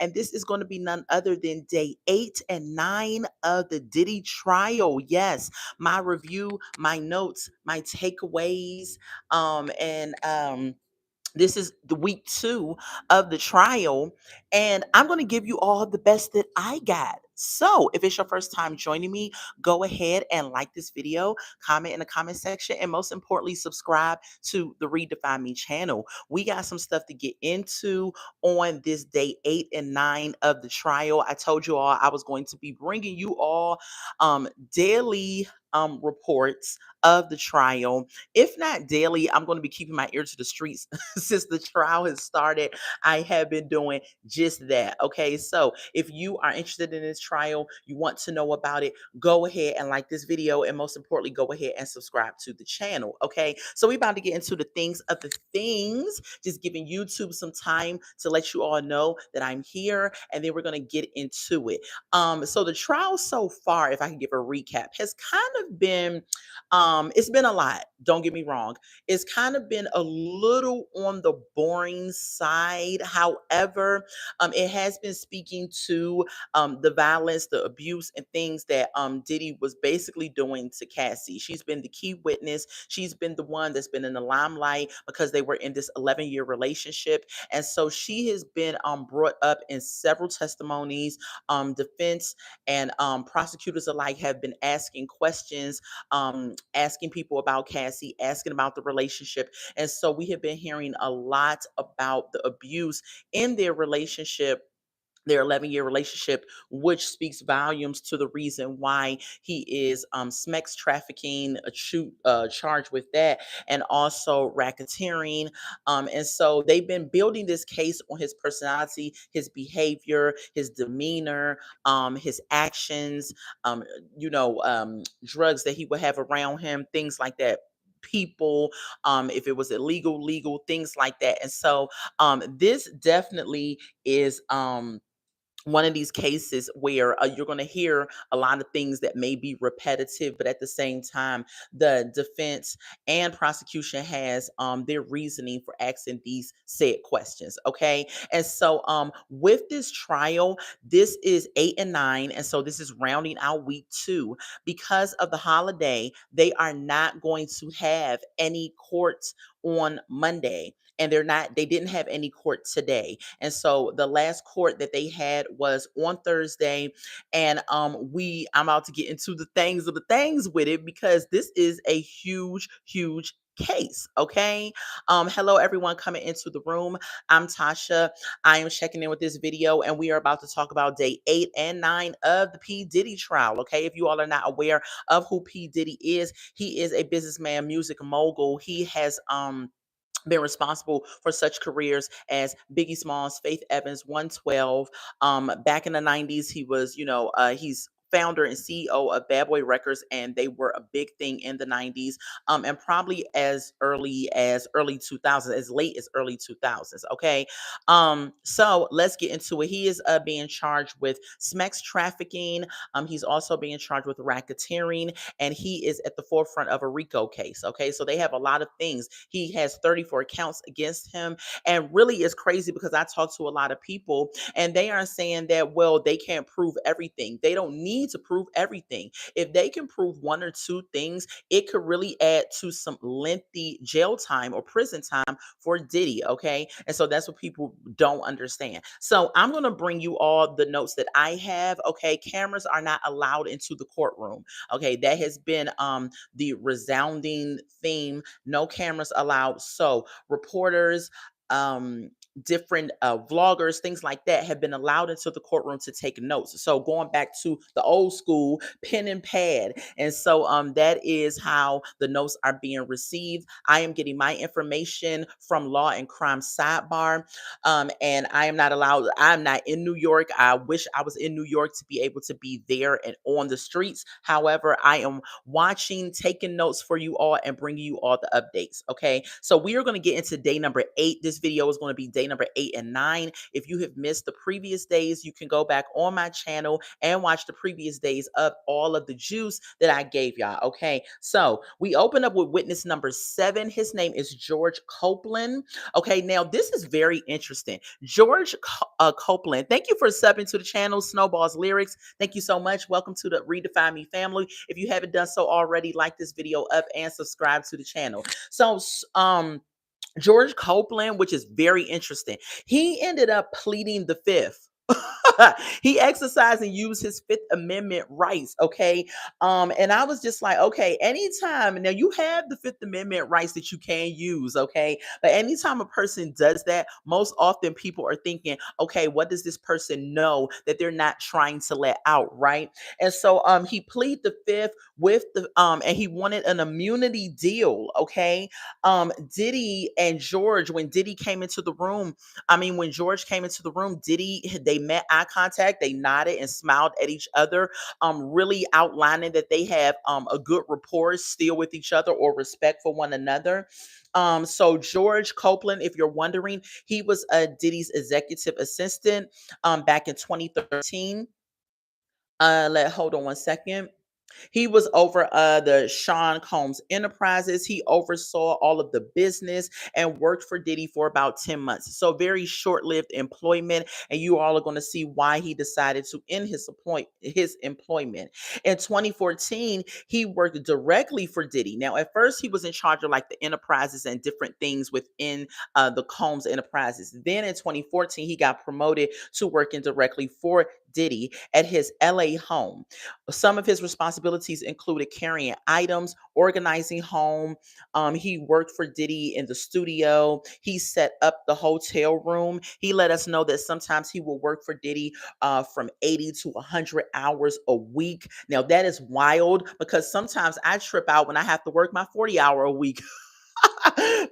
and this is going to be none other than day 8 and 9 of the Diddy trial. Yes, my review, my notes, my takeaways, and this is the week 2 of the trial, and I'm going to give you all the best that I got. So, if it's your first time joining me, go ahead and like this video, comment in the comment section, and most importantly, subscribe to the Redefine Me channel. We got some stuff to get into on this day 8 and 9 of the trial. I told you all I was going to be bringing you all daily reports of the trial. If not daily, I'm going to be keeping my ear to the streets since the trial has started. I have been doing just that. Okay. So if you are interested in this trial, you want to know about it, go ahead and like this video. And most importantly, go ahead and subscribe to the channel. Okay. So we're about to get into the things of the things, just giving YouTube some time to let you all know that I'm here. And then we're going to get into it. So the trial so far, if I can give a recap, has kind of been, it's been a lot. Don't get me wrong. It's kind of been a little on the boring side. However, it has been speaking to the violence, the abuse, and things that Diddy was basically doing to Cassie. She's been the key witness. She's been the one that's been in the limelight because they were in this 11-year relationship. And so she has been brought up in several testimonies. Defense and prosecutors alike have been asking questions, asking people about Cassie, asking about the relationship. And so we have been hearing a lot about the abuse in their relationship, their 11-year relationship, which speaks volumes to the reason why he is sex trafficking, charged with that, and also racketeering. And so they've been building this case on his personality, his behavior, his demeanor, his actions, drugs that he would have around him, things like that. People, if it was illegal, legal, things like that. And so this definitely is one of these cases where you're going to hear a lot of things that may be repetitive, but at the same time, the defense and prosecution has their reasoning for asking these said questions. Okay. And so with this trial, this is 8 and 9. And so this is rounding out week 2. Because of the holiday, they are not going to have any courts on Monday. And they didn't have any court today. And so the last court that they had was on Thursday. And I'm about to get into the things of the things with it because this is a huge, huge case. Okay. Hello everyone coming into the room. I'm Tasha. I am checking in with this video, and we are about to talk about day 8 and 9 of the P. Diddy trial. Okay. If you all are not aware of who P. Diddy is, he is a businessman, music mogul. He has been responsible for such careers as Biggie Smalls, Faith Evans, 112. Back in the 90s, he was, he's founder and CEO of Bad Boy Records, and they were a big thing in the 90s, and probably as early 2000s, as late as early 2000s. Okay. So let's get into it. He is being charged with sex trafficking. He's also being charged with racketeering, and he is at the forefront of a RICO case. Okay. So they have a lot of things. He has 34 counts against him. And really it's crazy because I talk to a lot of people and they are saying that, well, they can't prove everything. They don't need to prove everything. If they can prove one or two things, it could really add to some lengthy jail time or prison time for Diddy. Okay. And so that's what people don't understand. So I'm going to bring you all the notes that I have. Okay. Cameras are not allowed into the courtroom. Okay. That has been the resounding theme. No cameras allowed. So reporters, different vloggers, things like that have been allowed into the courtroom to take notes. So going back to the old school pen and pad. And so that is how the notes are being received. I am getting my information from Law and Crime Sidebar. And I am not allowed, I'm not in New York. I wish I was in New York to be able to be there and on the streets. However, I am watching, taking notes for you all, and bringing you all the updates. Okay. So we are going to get into day number 8. This video is going to be day number 8 and 9. If you have missed the previous days, you can go back on my channel and watch the previous days of all of the juice that I gave y'all. Okay, so we open up with witness number 7. His name is George Copeland. Okay, now this is very interesting. George Copeland, thank you for subbing to the channel, Snowball's Lyrics. Thank you so much. Welcome to the Redefine Me family. If you haven't done so already, like this video up and subscribe to the channel. So, George Copeland, which is very interesting, he ended up pleading the fifth. He exercised and used his Fifth Amendment rights. Okay. And I was just like, okay, anytime now you have the Fifth Amendment rights that you can use, okay. But anytime a person does that, most often people are thinking, okay, what does this person know that they're not trying to let out, right? And so he pleaded the fifth with the and he wanted an immunity deal, okay. Diddy and George, when Diddy came into the room, when George came into the room, they met eye contact, they nodded and smiled at each other, really outlining that they have a good rapport still with each other or respect for one another. So George Copeland, if you're wondering, he was Diddy's executive assistant back in 2013. Hold on one second. He was over the Sean Combs Enterprises. He oversaw all of the business and worked for Diddy for about 10 months. So very short-lived employment, and you all are going to see why he decided to end his employment. In 2014, he worked directly for Diddy. Now, at first, he was in charge of like the enterprises and different things within the Combs Enterprises. Then in 2014, he got promoted to working directly for Diddy at his LA home. Some of his responsibilities included carrying items, organizing home. He worked for Diddy in the studio. He set up the hotel room. He let us know that sometimes he will work for Diddy from 80 to 100 hours a week. Now, that is wild because sometimes I trip out when I have to work my 40-hour a week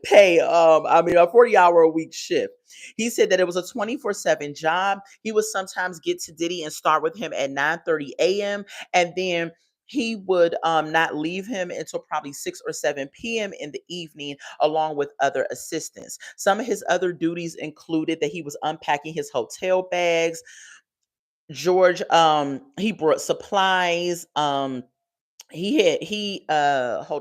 pay. A 40-hour a week shift. He said that it was a 24/7 job. He would sometimes get to Diddy and start with him at 9:30 a.m. and then he would not leave him until probably 6 or 7 p.m. in the evening, along with other assistants. Some of his other duties included that he was unpacking his hotel bags. George, he brought supplies. Hold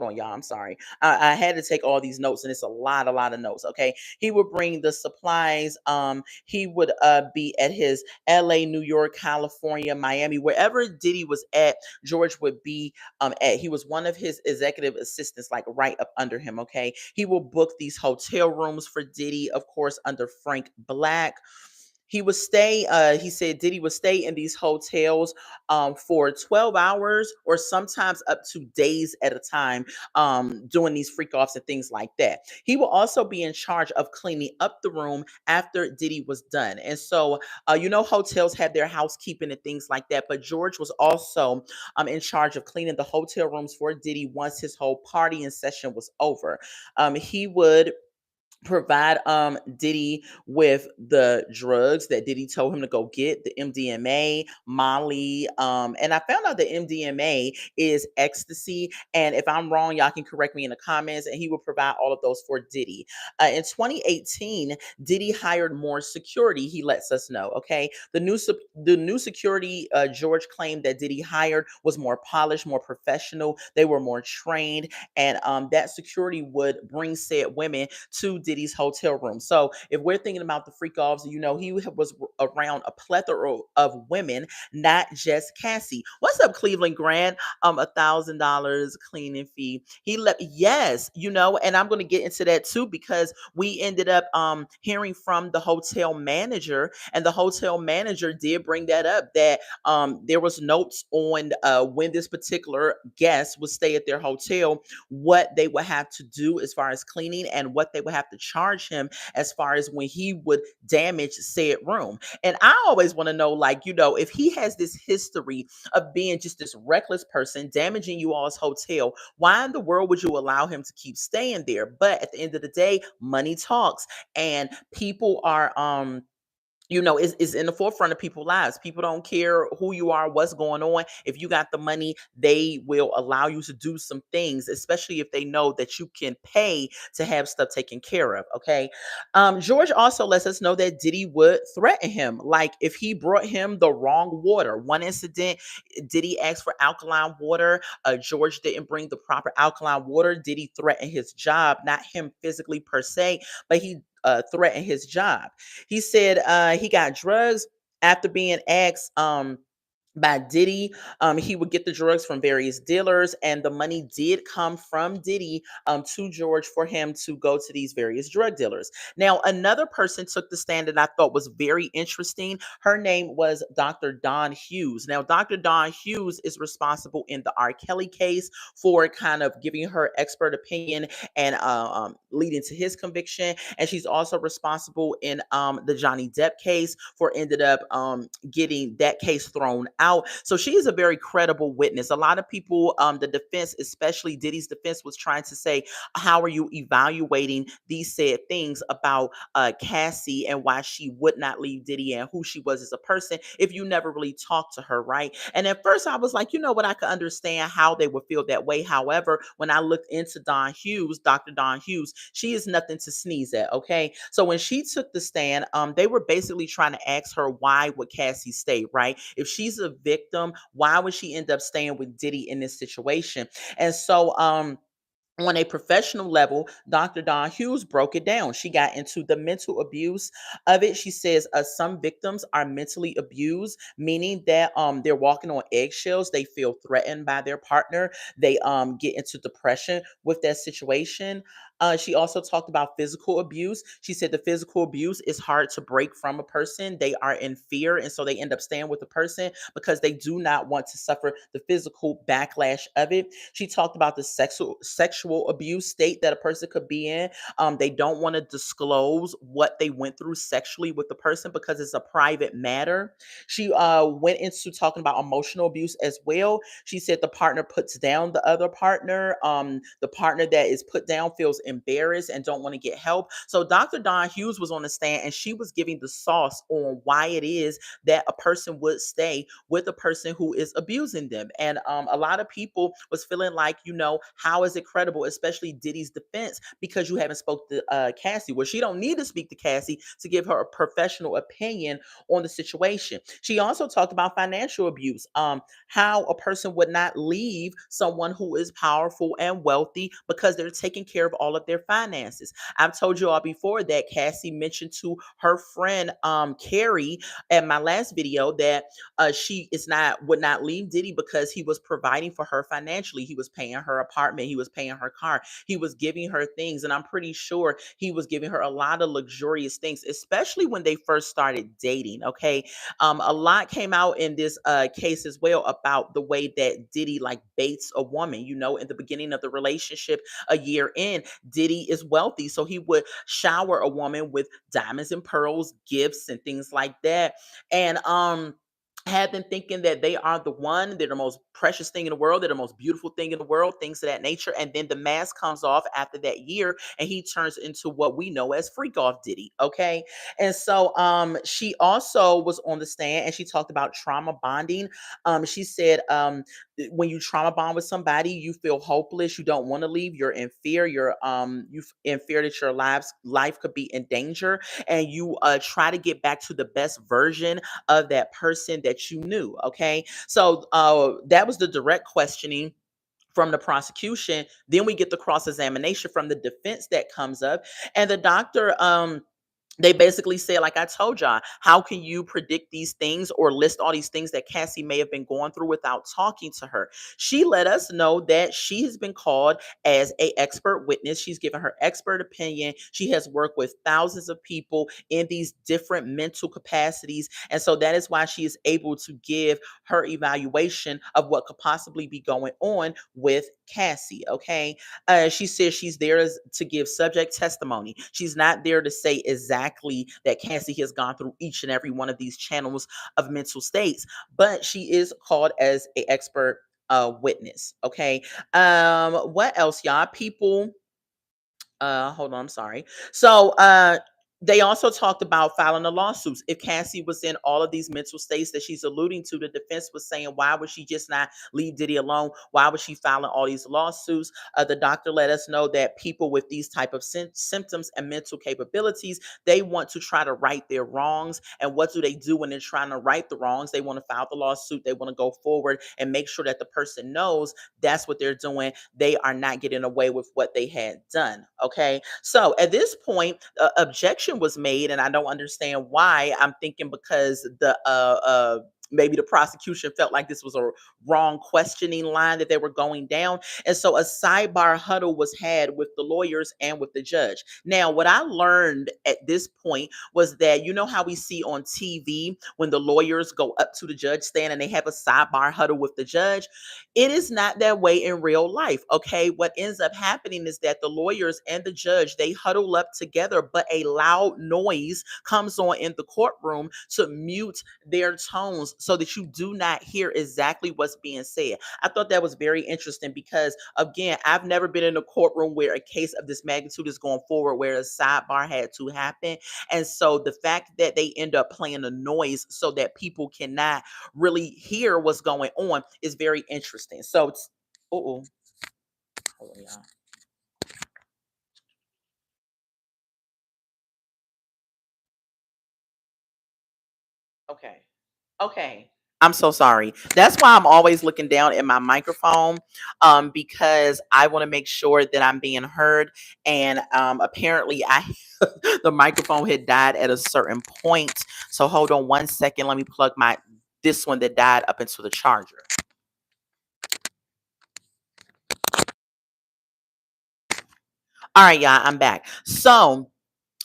on, y'all, I'm sorry, I had to take all these notes and it's a lot of notes. Okay, he would bring the supplies. He would be at his LA, New York, California, Miami, wherever Diddy was at, George would be at. He was one of his executive assistants, like right up under him. Okay, he will book these hotel rooms for Diddy, of course, under Frank Black. He would stay, he said Diddy would stay in these hotels for 12 hours or sometimes up to days at a time, doing these freak offs and things like that. He will also be in charge of cleaning up the room after Diddy was done. And so, hotels have their housekeeping and things like that, but George was also in charge of cleaning the hotel rooms for Diddy once his whole party and session was over. He would provide Diddy with the drugs that Diddy told him to go get, the MDMA, Molly, and I found out that MDMA is ecstasy, and if I'm wrong, y'all can correct me in the comments, and he will provide all of those for Diddy. In 2018, Diddy hired more security, he lets us know. Okay, the new security, George claimed that Diddy hired was more polished, more professional, they were more trained, and that security would bring said women to Diddy's hotel room. So if we're thinking about the freak offs, he was around a plethora of women, not just Cassie. What's up, Cleveland Grant? $1,000 cleaning fee. Yes, and I'm going to get into that too, because we ended up hearing from the hotel manager, and the hotel manager did bring that up, that there was notes on when this particular guest would stay at their hotel, what they would have to do as far as cleaning and what they would have to charge him as far as when he would damage said room. And I always want to know, like, if he has this history of being just this reckless person damaging you all's hotel, why in the world would you allow him to keep staying there? But at the end of the day, money talks, and people are is in the forefront of people's lives. People don't care who you are, what's going on. If you got the money, they will allow you to do some things, especially if they know that you can pay to have stuff taken care of. Okay. George also lets us know that Diddy would threaten him. Like if he brought him the wrong water. One incident, Diddy asked for alkaline water. George didn't bring the proper alkaline water. Diddy threatened his job, not him physically per se, but he threatened his job. He said he got drugs after being asked by Diddy. He would get the drugs from various dealers, and the money did come from Diddy to George for him to go to these various drug dealers. Now, another person took the stand that I thought was very interesting. Her name was Dr. Dawn Hughes. Now, Dr. Dawn Hughes is responsible in the R. Kelly case for kind of giving her expert opinion and leading to his conviction. And she's also responsible in the Johnny Depp case for ended up getting that case thrown out. So she is a very credible witness. A lot of people, the defense, especially Diddy's defense, was trying to say, how are you evaluating these said things about Cassie and why she would not leave Diddy and who she was as a person if you never really talked to her, right? And at first I was like, you know what, I could understand how they would feel that way. However, when I looked into Don Hughes, Dr. Don Hughes, she is nothing to sneeze at, okay? So when she took the stand, they were basically trying to ask her why would Cassie stay, right? If she's a victim, why would she end up staying with Diddy in this situation? And so on a professional level, Dr. Dawn Hughes broke it down. She got into the mental abuse of it. She says some victims are mentally abused, meaning that they're walking on eggshells. They feel threatened by their partner. They get into depression with that situation. She also talked about physical abuse. She said the physical abuse is hard to break from a person. They are in fear, and so they end up staying with the person because they do not want to suffer the physical backlash of it. She talked about the sexual abuse state that a person could be in. They don't want to disclose what they went through sexually with the person because it's a private matter. She went into talking about emotional abuse as well. She said the partner puts down the other partner. The partner that is put down feels embarrassed and don't want to get help. So Dr. Dawn Hughes was on the stand and she was giving the sauce on why it is that a person would stay with a person who is abusing them. And a lot of people was feeling like, how is it credible, especially Diddy's defense, because you haven't spoke to Cassie. Well, she don't need to speak to Cassie to give her a professional opinion on the situation. She also talked about financial abuse, how a person would not leave someone who is powerful and wealthy because they're taking care of all of their finances. I've told you all before that Cassie mentioned to her friend Carrie at my last video that she is not would not leave Diddy because he was providing for her financially. He was paying her apartment, he was paying her car, he was giving her things, and I'm pretty sure he was giving her a lot of luxurious things, especially when they first started dating. Okay, a lot came out in this case as well about the way that Diddy like baits a woman. In the beginning of the relationship, a year in, Diddy is wealthy, so he would shower a woman with diamonds and pearls, gifts, and things like that, and had them thinking that they are the one, they're the most precious thing in the world, they're the most beautiful thing in the world, things of that nature. And then the mask comes off after that year, and he turns into what we know as freak off Diddy. Okay. And so she also was on the stand and she talked about trauma bonding. She said when you trauma bond with somebody, you feel hopeless, you don't want to leave, you're in fear, you in fear that your life could be in danger, and you try to get back to the best version of that person that you knew. Okay. So that was the direct questioning from the prosecution. Then we get the cross examination from the defense that comes up. And the doctor, they basically said, like I told y'all, how can you predict these things or list all these things that Cassie may have been going through without talking to her? She let us know that she has been called as a expert witness. She's given her expert opinion. She has worked with thousands of people in these different mental capacities. And so that is why she is able to give her evaluation of what could possibly be going on with Cassie. Okay. She says she's there to give subject testimony. She's not there to say exactly that Cassie has gone through each and every one of these channels of mental states, but she is called as an expert witness. Okay. What else, y'all? People, hold on, I'm sorry. So They also talked about filing the lawsuits. If Cassie was in all of these mental states that she's alluding to, the defense was saying, why would she just not leave Diddy alone? Why was she filing all these lawsuits? The doctor let us know that people with these type of symptoms and mental capabilities, they want to try to right their wrongs. And what do they do when they're trying to right the wrongs? They want to file the lawsuit. They want to go forward and make sure that the person knows that's what they're doing. They are not getting away with what they had done. Okay. So at this point, objection was made, and I don't understand why. I'm thinking because maybe the prosecution felt like this was a wrong questioning line that they were going down. And so a sidebar huddle was had with the lawyers and with the judge. Now, what I learned at this point was that, you know how we see on TV when the lawyers go up to the judge stand and they have a sidebar huddle with the judge? It is not that way in real life. Okay. What ends up happening is that the lawyers and the judge, they huddle up together, but a loud noise comes on in the courtroom to mute their tones so that you do not hear exactly what's being said. I thought that was very interesting because, again, I've never been in a courtroom where a case of this magnitude is going forward, where a sidebar had to happen. And so the fact that they end up playing a noise so that people cannot really hear what's going on is very interesting. So it's, oh, hold on, y'all. Okay. Okay. I'm so sorry. That's why I'm always looking down at my microphone, because I want to make sure that I'm being heard. And apparently, I the microphone had died at a certain point. So hold on one second. Let me plug my this one that died up into the charger. All right, y'all. I'm back. So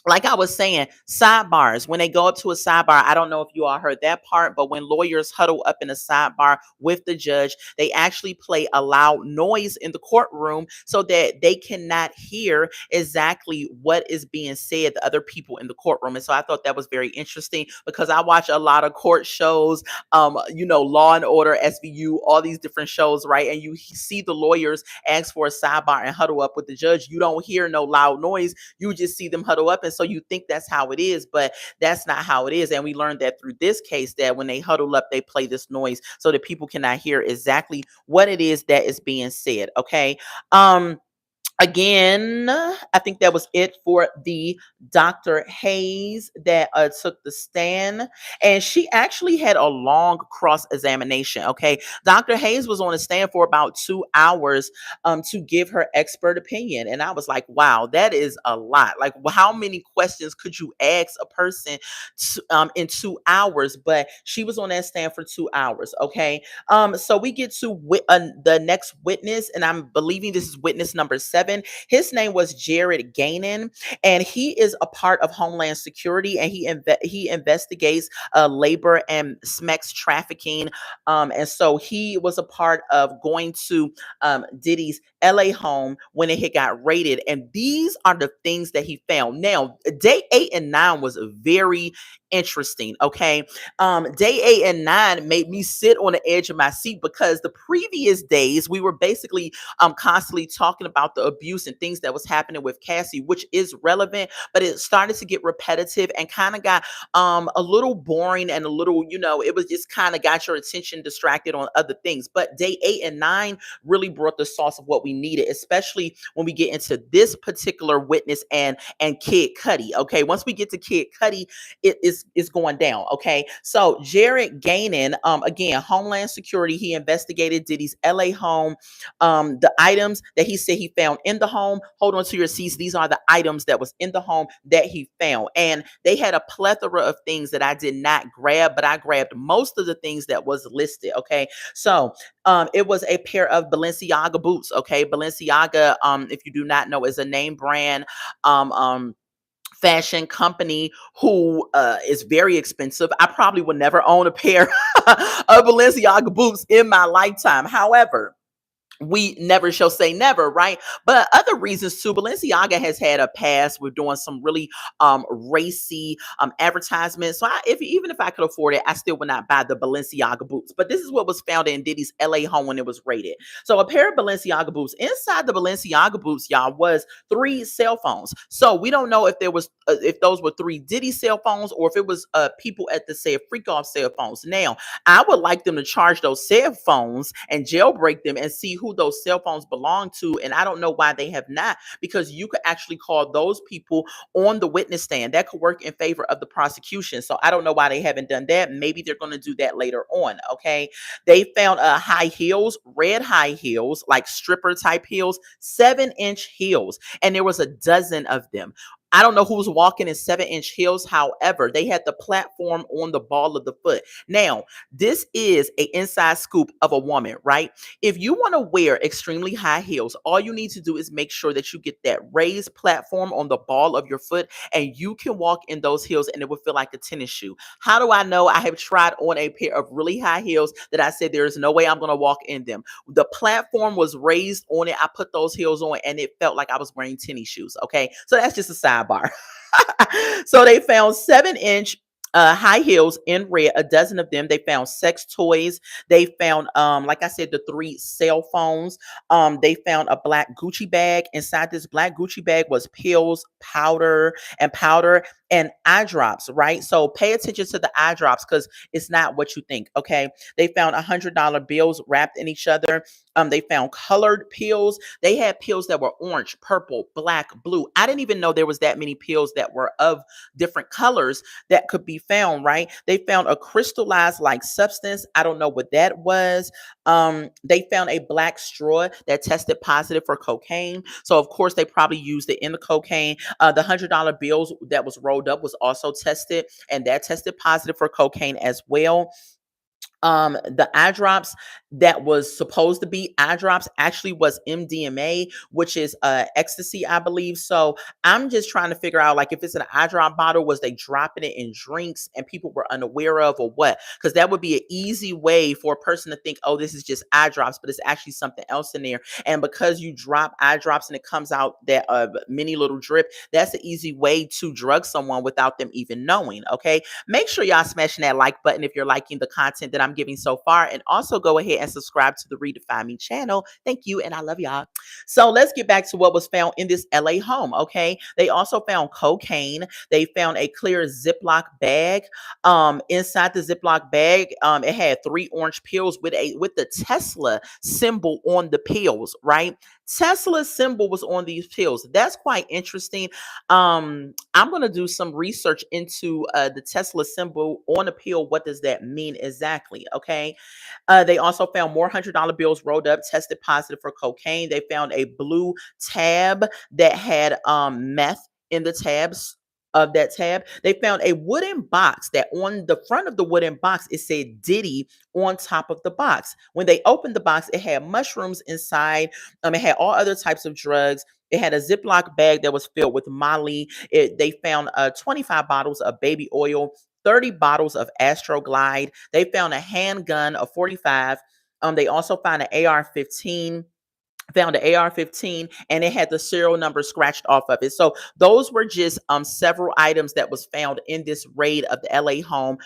like I was saying, sidebars, when they go up to a sidebar, I don't know if you all heard that part, but when lawyers huddle up in a sidebar with the judge, they actually play a loud noise in the courtroom so that they cannot hear exactly what is being said to other people in the courtroom. And so I thought that was very interesting because I watch a lot of court shows, Law and Order, SVU, all these different shows, right? And you see the lawyers ask for a sidebar and huddle up with the judge. You don't hear no loud noise. You just see them huddle up. And so you think that's how it is, but that's not how it is. And we learned that through this case, that when they huddle up, they play this noise so that people cannot hear exactly what it is that is being said. Okay. Again, I think that was it for the Dr. Hayes that took the stand. And she actually had a long cross examination. Okay. Dr. Hayes was on the stand for about 2 hours to give her expert opinion. And I was like, wow, that is a lot. Like, how many questions could you ask a person in 2 hours? But she was on that stand for 2 hours. Okay. So we get to the next witness, and I'm believing this is witness number 7. His name was Jared Gainin, and he is a part of Homeland Security, and he investigates labor and SMEX trafficking. And so he was a part of going to Diddy's LA home when it had got raided, and these are the things that he found. Now, day 8 and 9 was very interesting. Okay. Day 8 and 9 made me sit on the edge of my seat because the previous days we were basically constantly talking about the abuse and things that was happening with Cassie, which is relevant, but it started to get repetitive and kind of got a little boring and a little, it was just kind of got your attention distracted on other things. But day 8 and 9 really brought the sauce of what we needed, especially when we get into this particular witness and Kid Cudi. Okay, once we get to Kid Cudi, it's going down. Okay, so Jared Gainin, again, Homeland Security, he investigated Diddy's LA home. The items that he said he found in the home, hold on to your seats. These are the items that was in the home that he found, and they had a plethora of things that I did not grab, but I grabbed most of the things that was listed. Okay, so it was a pair of Balenciaga boots. Okay, Balenciaga, if you do not know, is a name brand. Fashion company who is very expensive. I probably would never own a pair of Balenciaga boots in my lifetime. However, we never shall say never, right? But other reasons too, Balenciaga has had a past with doing some really racy advertisements. So if even if I could afford it, I still would not buy the Balenciaga boots. But this is what was found in Diddy's LA home when it was raided. So a pair of Balenciaga boots. Inside the Balenciaga boots, y'all, was three cell phones. So we don't know if there was if those were three Diddy cell phones or if it was people at the say freak off cell phones. Now I would like them to charge those cell phones and jailbreak them and see who those cell phones belong to. And I don't know why they have not, because you could actually call those people on the witness stand. That could work in favor of the prosecution. So I don't know why they haven't done that. Maybe they're going to do that later on. Okay. They found high heels, red high heels, like stripper type heels, 7-inch heels. And there was a dozen of them. I don't know who's walking in 7-inch heels. However, they had the platform on the ball of the foot. Now, this is an inside scoop of a woman, right? If you want to wear extremely high heels, all you need to do is make sure that you get that raised platform on the ball of your foot and you can walk in those heels and it will feel like a tennis shoe. How do I know? I have tried on a pair of really high heels that I said there is no way I'm going to walk in them. The platform was raised on it. I put those heels on and it felt like I was wearing tennis shoes. Okay. So that's just a sidebar. So they found 7-inch high heels in red, a dozen of them. They found sex toys. They found, like I said, the three cell phones. They found a black Gucci bag. Inside this black Gucci bag was pills, powder and eye drops, right? So pay attention to the eye drops because it's not what you think. Okay. They found $100 bills wrapped in each other. They found colored pills. They had pills that were orange, purple, black, blue. I didn't even know there was that many pills that were of different colors that could be found, right? They found a crystallized like substance. I don't know what that was. They found a black straw that tested positive for cocaine. So of course they probably used it in the cocaine. The $100 bills that was rolled up was also tested, and that tested positive for cocaine as well. The eye drops that was supposed to be eye drops actually was MDMA, which is ecstasy, I believe. So I'm just trying to figure out, like, if it's an eye drop bottle, was they dropping it in drinks and people were unaware of, or what? Because that would be an easy way for a person to think, oh, this is just eye drops, but it's actually something else in there. And because you drop eye drops and it comes out that mini little drip, that's an easy way to drug someone without them even knowing. Okay, make sure y'all smashing that like button if you're liking the content that I'm giving so far. And also go ahead and subscribe to the Redefine Me channel. Thank you. And I love y'all. So let's get back to what was found in this LA home. Okay. They also found cocaine. They found a clear Ziploc bag. Inside the Ziploc bag, it had 3 orange pills with the Tesla symbol on the pills, right? Tesla symbol was on these pills. That's quite interesting. I'm going to do some research into the Tesla symbol on a pill. What does that mean exactly? Okay. They also found more $100 bills rolled up, tested positive for cocaine. They found a blue tab that had meth in the tabs of that tab. They found a wooden box that on the front of the wooden box, it said Diddy on top of the box. When they opened the box, it had mushrooms inside. It had all other types of drugs. It had a Ziploc bag that was filled with Molly. They found 25 bottles of baby oil, 30 bottles of Astroglide. They found a handgun, a 45. They also found an AR-15, found an AR-15, and it had the serial number scratched off of it. So those were just several items that was found in this raid of the LA home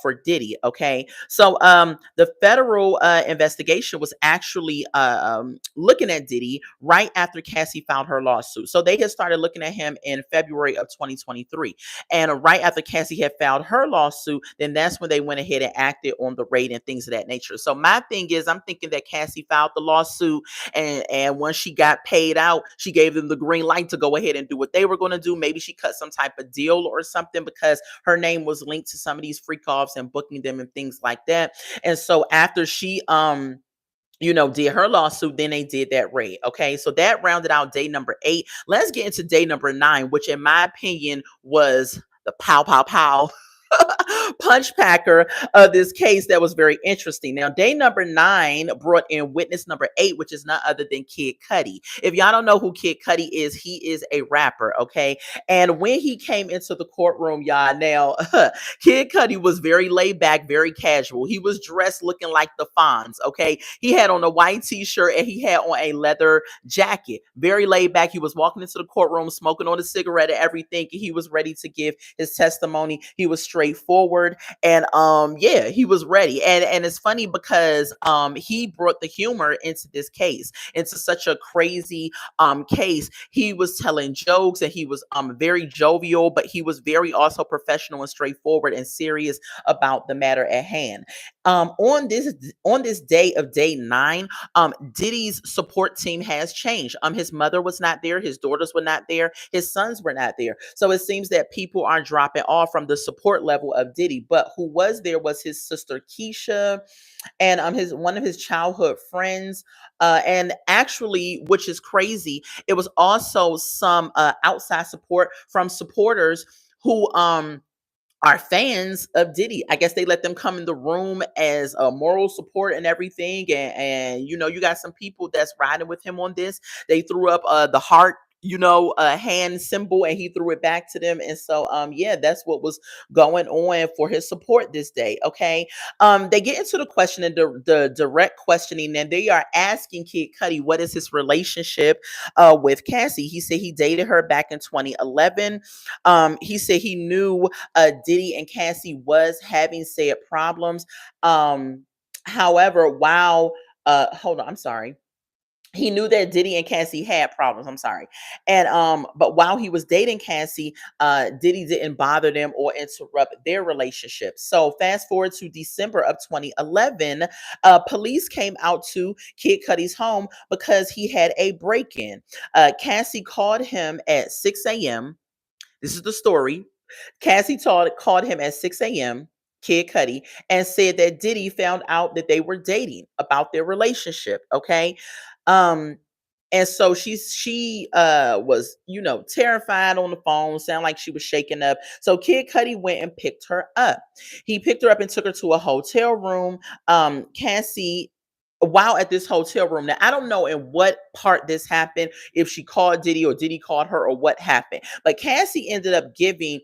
for Diddy. Okay, so the federal investigation was actually looking at Diddy right after Cassie filed her lawsuit. So they had started looking at him in February of 2023, and right after Cassie had filed her lawsuit, then that's when they went ahead and acted on the raid and things of that nature. So my thing is, I'm thinking that Cassie filed the lawsuit, and once she got paid out, she gave them the green light to go ahead and do what they were going to do. Maybe she cut some type of deal or something because her name was linked to some of these freak offs and booking them and things like that. And so after she did her lawsuit, then they did that raid. Okay, so that rounded out day number 8. Let's get into day number 9, which in my opinion was the pow pow pow punch packer of this case that was very interesting. Now, day number 9 brought in witness number 8, which is none other than Kid Cudi. If y'all don't know who Kid Cudi is, he is a rapper, okay? And when he came into the courtroom, y'all, now Kid Cudi was very laid back, very casual. He was dressed looking like the Fonz, okay? He had on a white t-shirt and he had on a leather jacket. Very laid back. He was walking into the courtroom, smoking on a cigarette and everything. He was ready to give his testimony. He was straightforward, and yeah, he was ready. And it's funny because he brought the humor into this case, into such a crazy case. He was telling jokes and he was very jovial, but he was very also professional and straightforward and serious about the matter at hand. On this day of day 9, Diddy's support team has changed. His mother was not there, his daughters were not there, his sons were not there. So it seems that people are dropping off from the support level of Diddy. But who was there was his sister Keisha and his one of his childhood friends. And actually, which is crazy, it was also some outside support from supporters who are fans of Diddy. I guess they let them come in the room as a moral support and everything. And you know, you got some people that's riding with him on this. They threw up the heart, hand symbol, and he threw it back to them. And so yeah, that's what was going on for his support this day. Okay. They get into the question and the direct questioning, and they are asking Kid Cudi what is his relationship with Cassie. He said he dated her back in 2011. He said he knew Diddy and Cassie was having said problems. However, while hold on, I'm sorry. He knew that Diddy and Cassie had problems. I'm sorry. And but while he was dating Cassie, Diddy didn't bother them or interrupt their relationship. So fast forward to December of 2011, police came out to Kid Cudi's home because he had a break-in. Cassie called him at 6 a.m. This is the story. Called him at 6 a.m., Kid Cudi, and said that Diddy found out that they were dating, about their relationship. Okay. Um, and so she was, terrified on the phone, sounded like she was shaking up. So Kid Cudi went and picked her up. He picked her up and took her to a hotel room. Cassie, while at this hotel room, now I don't know in what part this happened, if she called Diddy or Diddy called her or what happened, but Cassie ended up giving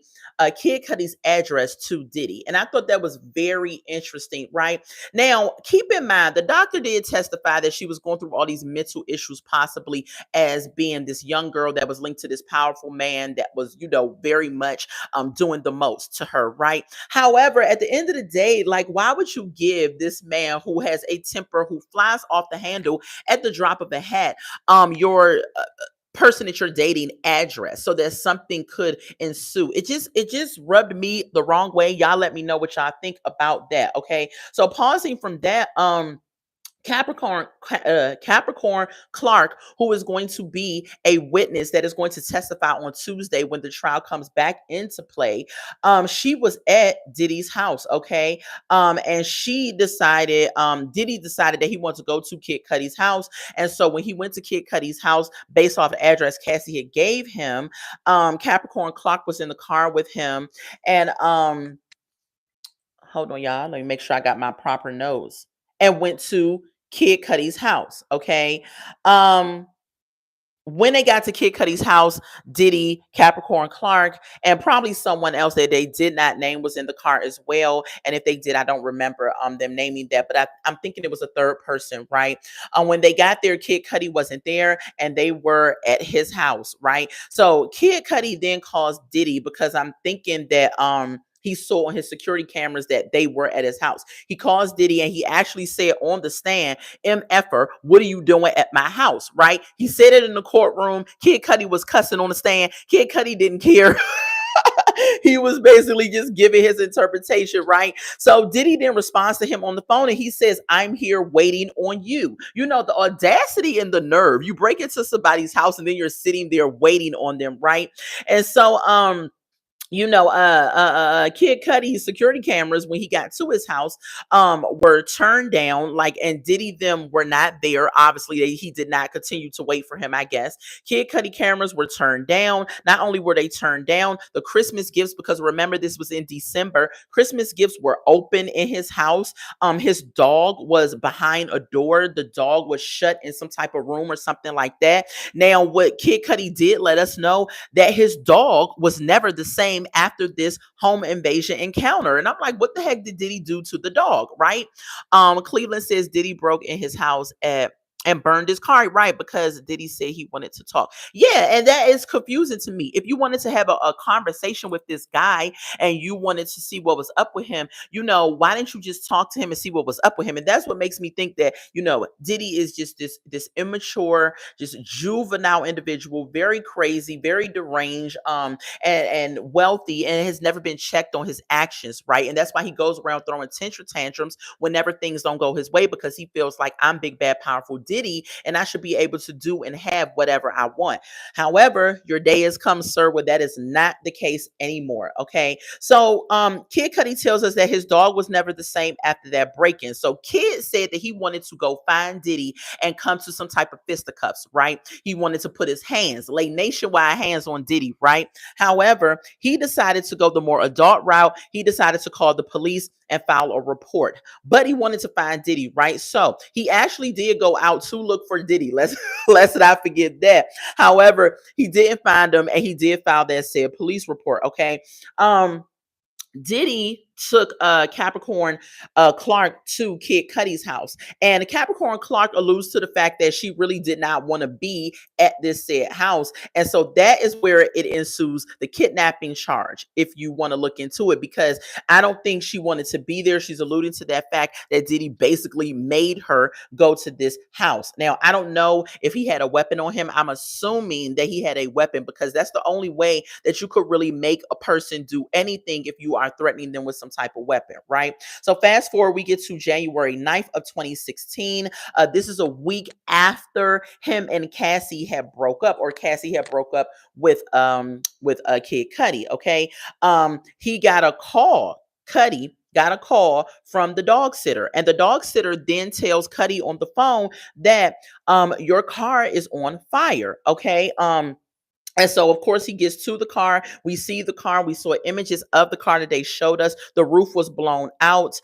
Kid Cudi's address to Diddy. And I thought that was very interesting, right? Now, keep in mind, the doctor did testify that she was going through all these mental issues, possibly as being this young girl that was linked to this powerful man that was, very much doing the most to her, right? However, at the end of the day, like, why would you give this man who has a temper, who flies off the handle at the drop of a hat, your person that you're dating address so that something could ensue? It just rubbed me the wrong way. Y'all let me know what y'all think about that. Okay. So pausing from that, Capricorn Clark, who is going to be a witness that is going to testify on Tuesday when the trial comes back into play. She was at Diddy's house, okay, and Diddy decided that he wanted to go to Kid Cudi's house, and so when he went to Kid Cudi's house, based off the address Cassie had gave him, Capricorn Clark was in the car with him, and hold on, y'all. Let me make sure I got my proper notes. And went to Kid Cudi's house. Okay. Um, when they got to Kid Cudi's house, Diddy, Capricorn Clark, and probably someone else that they did not name was in the car as well. And if they did, I don't remember them naming that, but I'm thinking it was a third person, right? When they got there, Kid Cudi wasn't there, and they were at his house, right? So Kid Cudi then calls Diddy because I'm thinking that he saw on his security cameras that they were at his house. He calls Diddy and he actually said on the stand, MFer, what are you doing at my house? Right? He said it in the courtroom. Kid Cudi was cussing on the stand. Kid Cudi didn't care. He was basically just giving his interpretation, right? So Diddy then responds to him on the phone and he says, I'm here waiting on you. You know, the audacity and the nerve. You break into somebody's house and then you're sitting there waiting on them, right? And so Kid Cudi's security cameras when he got to his house were turned down, like, and Diddy them were not there. Obviously, he did not continue to wait for him, I guess. Kid Cudi cameras were turned down. Not only were they turned down, the Christmas gifts, because remember this was in December, Christmas gifts were open in his house. His dog was behind a door. The dog was shut in some type of room or something like that. Now, what Kid Cudi did let us know that his dog was never the same after this home invasion encounter. And I'm like, what the heck did Diddy do to the dog, right? Cleveland says Diddy broke in his house at and burned his car, right? Because Diddy said he wanted to talk. Yeah, and that is confusing to me. If you wanted to have a conversation with this guy and you wanted to see what was up with him, why didn't you just talk to him and see what was up with him? And that's what makes me think that, Diddy is just this immature, just juvenile individual, very crazy, very deranged, and wealthy, and has never been checked on his actions, right? And that's why he goes around throwing tantrums whenever things don't go his way, because he feels like I'm big, bad, powerful Diddy, and I should be able to do and have whatever I want. However, your day has come, sir, where that is not the case anymore. Okay. So Kid Cudi tells us that his dog was never the same after that break-in. So Kid said that he wanted to go find Diddy and come to some type of fisticuffs, right? He wanted to put his hands, lay nationwide hands on Diddy, right? However, he decided to go the more adult route. He decided to call the police and file a report, but he wanted to find Diddy, right? So he actually did go out to look for Diddy. Let's not forget that. However, he didn't find him, and he did file that said police report. Okay. Diddy took Capricorn Clark to Kid Cudi's house. And Capricorn Clark alludes to the fact that she really did not want to be at this said house. And so that is where it ensues the kidnapping charge, if you want to look into it, because I don't think she wanted to be there. She's alluding to that fact that Diddy basically made her go to this house. Now, I don't know if he had a weapon on him. I'm assuming that he had a weapon, because that's the only way that you could really make a person do anything if you are threatening them with some type of weapon, right? So fast forward, we get to January 9th of 2016. This is a week after him and Cassie had broke up, or Cassie had broke up with Kid Cudi. Okay. He got a call. Cudi got a call from the dog sitter, and the dog sitter then tells Cudi on the phone that your car is on fire. Okay. And so, of course, he gets to the car. We see the car. We saw images of the car that they showed us. The roof was blown out.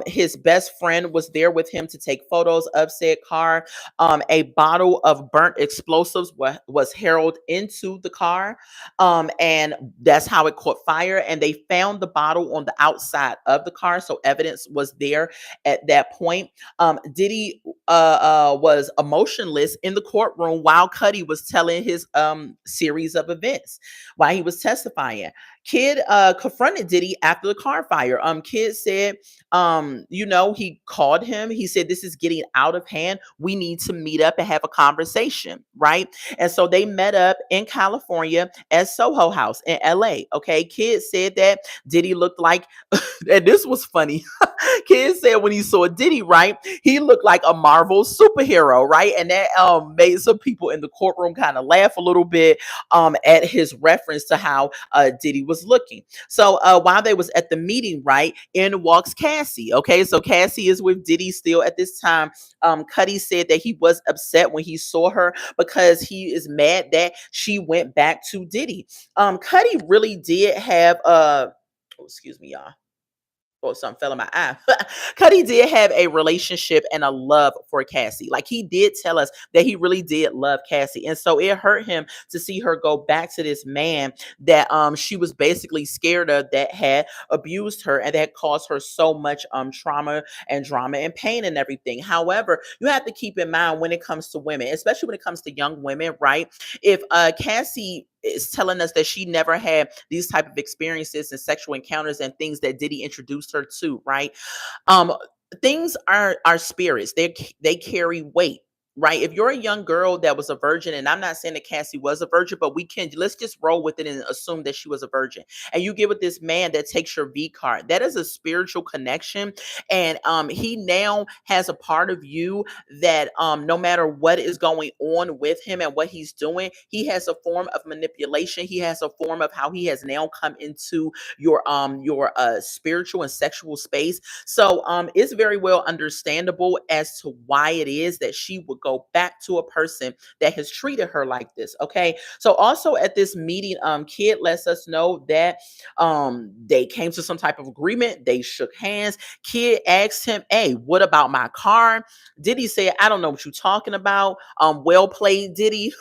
His best friend was there with him to take photos of said car. A bottle of burnt explosives was hurled into the car. And that's how it caught fire. And they found the bottle on the outside of the car. So evidence was there at that point. Diddy was emotionless in the courtroom while Cudi was telling his series of events while he was testifying. Kid confronted Diddy after the car fire. Kid said, he called him. He said, this is getting out of hand. We need to meet up and have a conversation, right? And so they met up in California at Soho House in LA. Okay. Kid said that Diddy looked like, and this was funny. Kid said when he saw Diddy, right, he looked like a Marvel superhero, right? And that made some people in the courtroom kind of laugh a little bit at his reference to how Diddy was looking. So while they was at the meeting, right, in walks Cassie. Okay, so Cassie is with Diddy still at this time. Cudi said that he was upset when he saw her because he is mad that she went back to Diddy. Cudi really did have excuse me, y'all. Oh, something fell in my eye. Cudi did have a relationship and a love for Cassie. Like, he did tell us that he really did love Cassie. And so it hurt him to see her go back to this man that she was basically scared of, that had abused her and that caused her so much trauma and drama and pain and everything. However, you have to keep in mind when it comes to women, especially when it comes to young women, right? If Cassie is telling us that she never had these type of experiences and sexual encounters and things that Diddy introduced her to, right? Um, things are spirits. They carry weight. right? If you're a young girl that was a virgin, and I'm not saying that Cassie was a virgin, but let's just roll with it and assume that she was a virgin. And you get with this man that takes your V card. That is a spiritual connection. And he now has a part of you that no matter what is going on with him and what he's doing, he has a form of manipulation. He has a form of how he has now come into your spiritual and sexual space. So it's very well understandable as to why it is that she would go back to a person that has treated her like this. Okay. So also at this meeting, Kid lets us know that they came to some type of agreement. They shook hands. Kid asked him, "Hey, what about my car?" Diddy said, "I don't know what you're talking about." Well played, Diddy.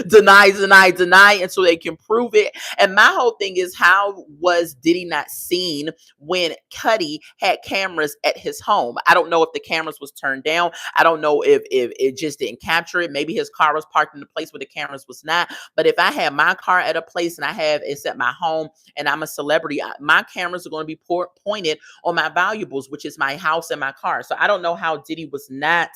Deny, deny, deny until they can prove it. And my whole thing is, how was Diddy not seen when Cudi had cameras at his home? I don't know if the cameras was turned down. I don't know if it just didn't capture it. Maybe his car was parked in the place where the cameras was not. But if I had my car at a place and I have it's at my home and I'm a celebrity, my cameras are going to be pointed on my valuables, which is my house and my car. So I don't know how Diddy was not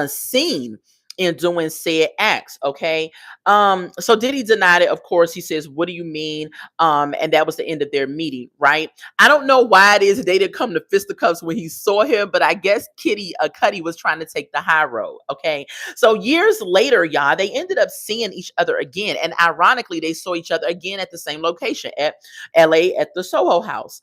seen in doing said acts. Okay. So Diddy denied it. Of course, he says, "What do you mean?" And that was the end of their meeting, right? I don't know why it is that they didn't come to fisticuffs when he saw him, but I guess Cudi was trying to take the high road. Okay. So years later, y'all, they ended up seeing each other again. And ironically, they saw each other again at the same location at LA at the Soho House.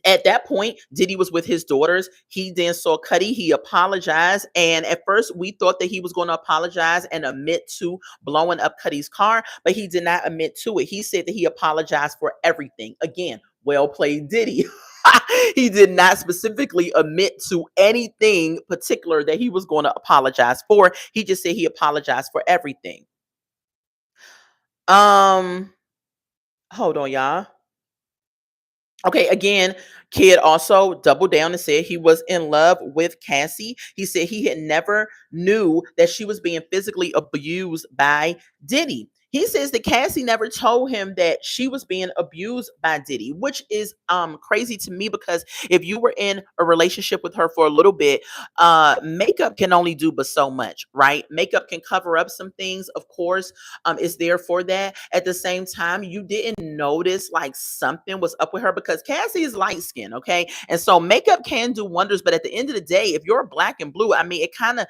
At that point, Diddy was with his daughters. He then saw Cudi. He apologized. And at first, we thought that he was going to apologize and admit to blowing up Cudi's car, but he did not admit to it. He said that he apologized for everything. Again, well played, Diddy. He did not specifically admit to anything particular that he was going to apologize for. He just said he apologized for everything. Um, Hold on, y'all. Okay, again, Kid also doubled down and said he was in love with Cassie. He said he had never knew that she was being physically abused by Diddy. He says that Cassie never told him that she was being abused by Diddy, which is crazy to me because if you were in a relationship with her for a little bit, makeup can only do but so much, right? Makeup can cover up some things, of course, is there for that. At the same time, you didn't notice like something was up with her because Cassie is light skinned, okay? And so makeup can do wonders, but at the end of the day, if you're black and blue, I mean, it kind of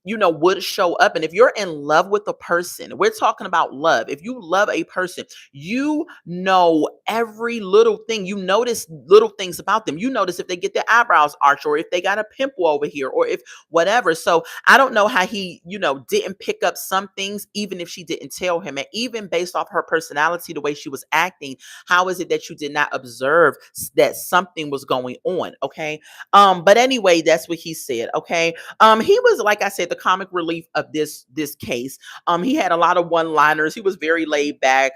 would show up. And if you're in love with a person, we're talking about love. If you love a person, you know every little thing. You notice little things about them. You notice if they get their eyebrows arched or if they got a pimple over here or if whatever. So I don't know how he, didn't pick up some things, even if she didn't tell him. And even based off her personality, the way she was acting, how is it that you did not observe that something was going on? Okay. But anyway, that's what he said. Okay. He was, like I said, the comic relief of this case. He had a lot of one-liners. He was very laid back.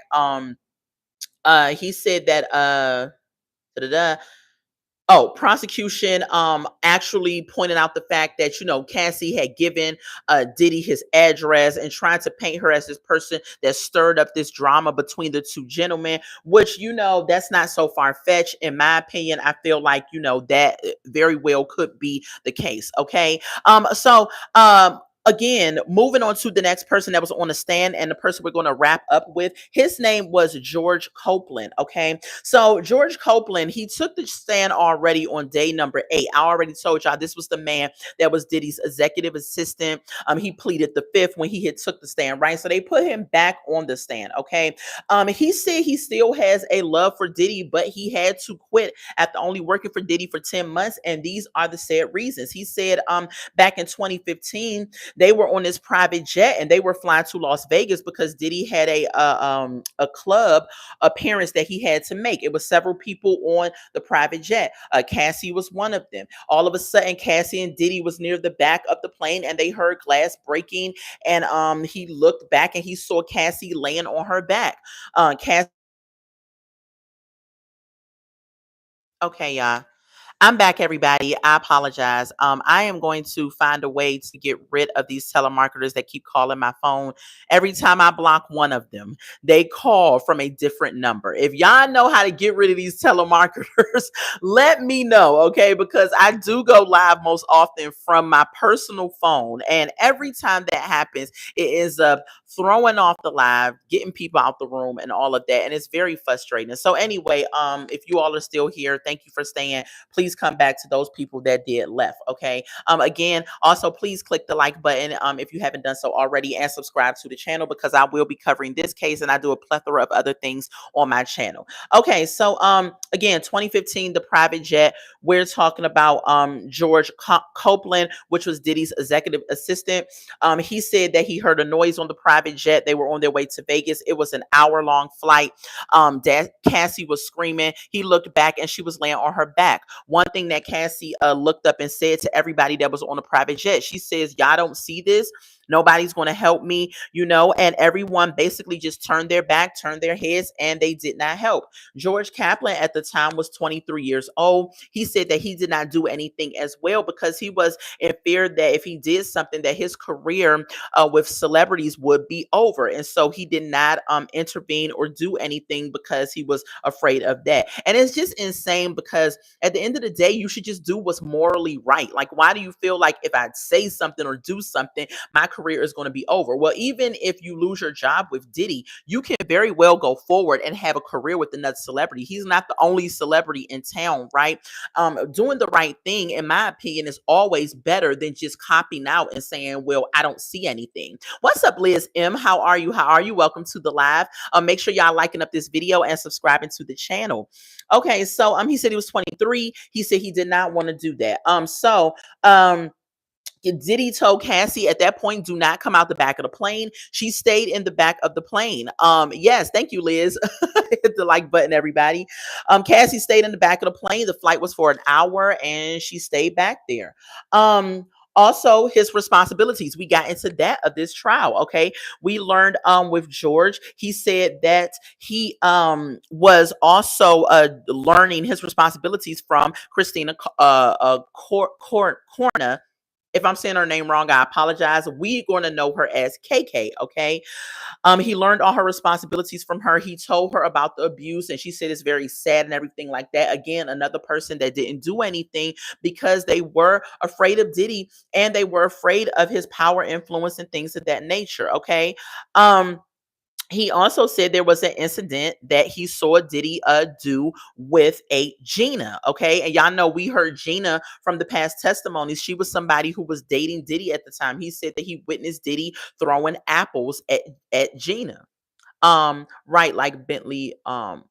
He said that da-da-da. Oh, prosecution actually pointed out the fact that Cassie had given Diddy his address and tried to paint her as this person that stirred up this drama between the two gentlemen, which that's not so far-fetched. In my opinion, I feel like that very well could be the case. Okay. Again, moving on to the next person that was on the stand and the person we're going to wrap up with, his name was George Copeland. Okay. So George Copeland, he took the stand already on day number 8. I already told y'all this was the man that was Diddy's executive assistant. He pleaded the fifth when he had took the stand, right? So they put him back on the stand. Okay. He said he still has a love for Diddy, but he had to quit after only working for Diddy for 10 months. And these are the said reasons. He said back in 2015, they were on this private jet and they were flying to Las Vegas because Diddy had a club appearance that he had to make. It was several people on the private jet. Cassie was one of them. All of a sudden, Cassie and Diddy was near the back of the plane and they heard glass breaking. And he looked back and he saw Cassie laying on her back. Cassie. Okay, y'all. I'm back, everybody. I apologize. I am going to find a way to get rid of these telemarketers that keep calling my phone. Every time I block one of them, they call from a different number. If y'all know how to get rid of these telemarketers, let me know, okay? Because I do go live most often from my personal phone. And every time that happens, it ends up throwing off the live, getting people out the room and all of that. And it's very frustrating. So anyway, if you all are still here, thank you for staying. Please come back to those people that did left. Okay. Again, also please click the like button if you haven't done so already, and subscribe to the channel, because I will be covering this case and I do a plethora of other things on my channel. Okay, so again, 2015, the private jet. We're talking about George Copeland, which was Diddy's executive assistant. He said that he heard a noise on the private jet. They were on their way to Vegas. It was an hour-long flight. Cassie was screaming. He looked back and she was laying on her back. One thing that Cassie looked up and said to everybody that was on the private jet, she says, y'all don't see this? Nobody's going to help me, you know, and everyone basically just turned their back, turned their heads, and they did not help. George Kaplan at the time was 23 years old. He said that he did not do anything as well because he was in fear that if he did something, that his career with celebrities would be over. And so he did not intervene or do anything because he was afraid of that. And it's just insane because at the end of the day, you should just do what's morally right. Like, why do you feel like if I say something or do something, my career is going to be over? Well, even if you lose your job with Diddy, you can very well go forward and have a career with another celebrity. He's not the only celebrity in town, right? Doing the right thing, in my opinion, is always better than just copying out and saying, well, I don't see anything. What's up, Liz M? How are you? How are you? Welcome to the live. Make sure y'all liking up this video and subscribing to the channel. Okay, so he said he was 23. He said he did not want to do that. Diddy told Cassie at that point, do not come out the back of the plane. She stayed in the back of the plane. Yes, thank you, Liz. Hit the like button, everybody. Cassie stayed in the back of the plane. The flight was for an hour and she stayed back there. Also, his responsibilities. We got into that of this trial. Okay. We learned with George, he said that he was also learning his responsibilities from Christina Corna. If I'm saying her name wrong, I apologize. We're going to know her as KK, okay? He learned all her responsibilities from her. He told her about the abuse, and she said it's very sad and everything like that. Again, another person that didn't do anything because they were afraid of Diddy and they were afraid of his power, influence, and things of that nature, okay? He also said there was an incident that he saw Diddy do with a Gina. Okay. And y'all know we heard Gina from the past testimonies. She was somebody who was dating Diddy at the time. He said that he witnessed Diddy throwing apples at Gina. Right, like Bentley Farsworth.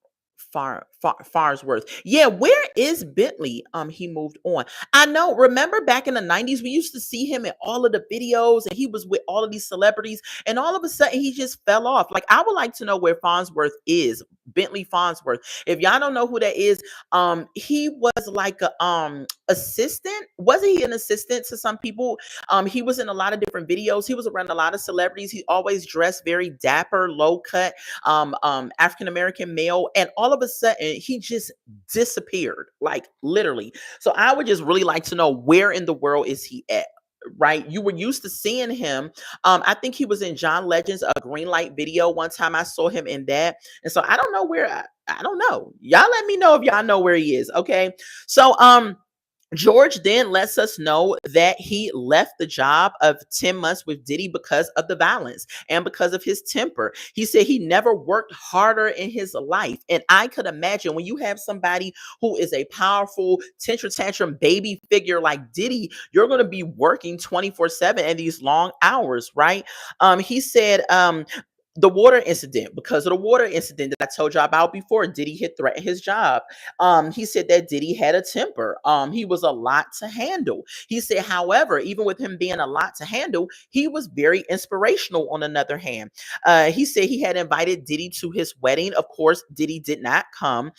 Yeah, where is Bentley? He moved on. I know, remember back in the 90s, we used to see him in all of the videos and he was with all of these celebrities, and all of a sudden he just fell off. Like, I would like to know where Farnsworth is. Bentley Farnsworth. If y'all don't know who that is, he was like a assistant. Wasn't he an assistant to some people? He was in a lot of different videos. He was around a lot of celebrities. He always dressed very dapper, low cut, African American male, and all of a sudden he just disappeared, like literally. So I would just really like to know, where in the world is he at? Right, you were used to seeing him. I think he was in John Legend's Green Light video one time. I saw him in that, and so I don't know where. I don't know. Y'all let me know if y'all know where he is. Okay, so George then lets us know that he left the job of 10 months with Diddy because of the violence and because of his temper. He said he never worked harder in his life. And I could imagine when you have somebody who is a powerful tantrum baby figure like Diddy, you're going to be working 24/7 and these long hours, right? He said, the water incident, because of the water incident that I told you about before, Diddy had threatened his job. He said that Diddy had a temper. He was a lot to handle. He said, however, even with him being a lot to handle, he was very inspirational on another hand. He said he had invited Diddy to his wedding. Of course, Diddy did not come.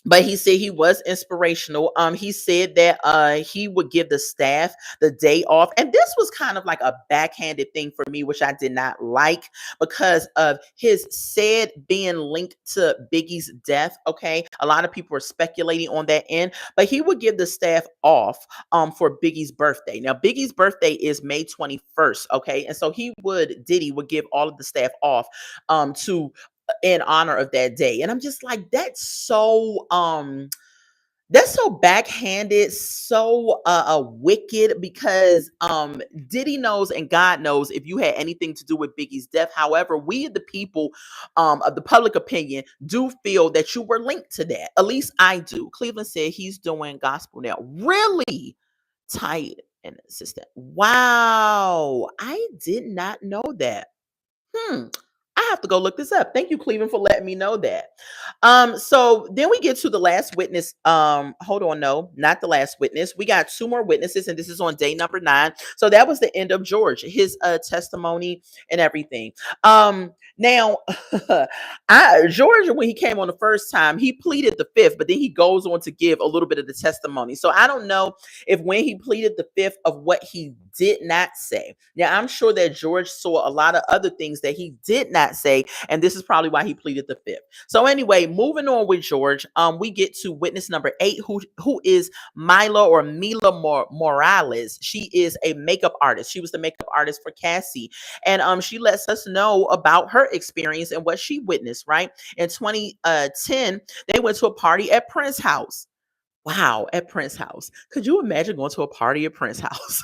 but he said he was inspirational. He said that he would give the staff the day off, and this was kind of like a backhanded thing for me, which I did not like because of his said being linked to Biggie's death. Okay, a lot of people are speculating on that end, but he would give the staff off for Biggie's birthday. Now Biggie's birthday is May 21st. Okay, and so Diddy would give all of the staff off to in honor of that day. And I'm just like, that's so backhanded, so wicked, because Diddy knows and God knows if you had anything to do with Biggie's death. However, we the people of the public opinion do feel that you were linked to that. At least I do. Cleveland said he's doing gospel now. Really tight and assistant. Wow. I did not know that. Hmm. I have to go look this up. Thank you, Cleveland, for letting me know that. So then we get to the last witness. Hold on, no, not the last witness. We got two more witnesses, and this is on day number 9. So that was the end of George, his testimony and everything. Now George, when he came on the first time, he pleaded the fifth, but then he goes on to give a little bit of the testimony. So I don't know if when he pleaded the fifth of what he did not say. Now, I'm sure that George saw a lot of other things that he did not say, and this is probably why he pleaded the fifth. So anyway, moving on with George, we get to witness number 8, who is Mila Morales. She is a makeup artist. She was the makeup artist for Cassie, and she lets us know about her experience and what she witnessed. Right in 2010, they went to a party at Prince's house. Wow, at Prince's house. Could you imagine going to a party at Prince's house?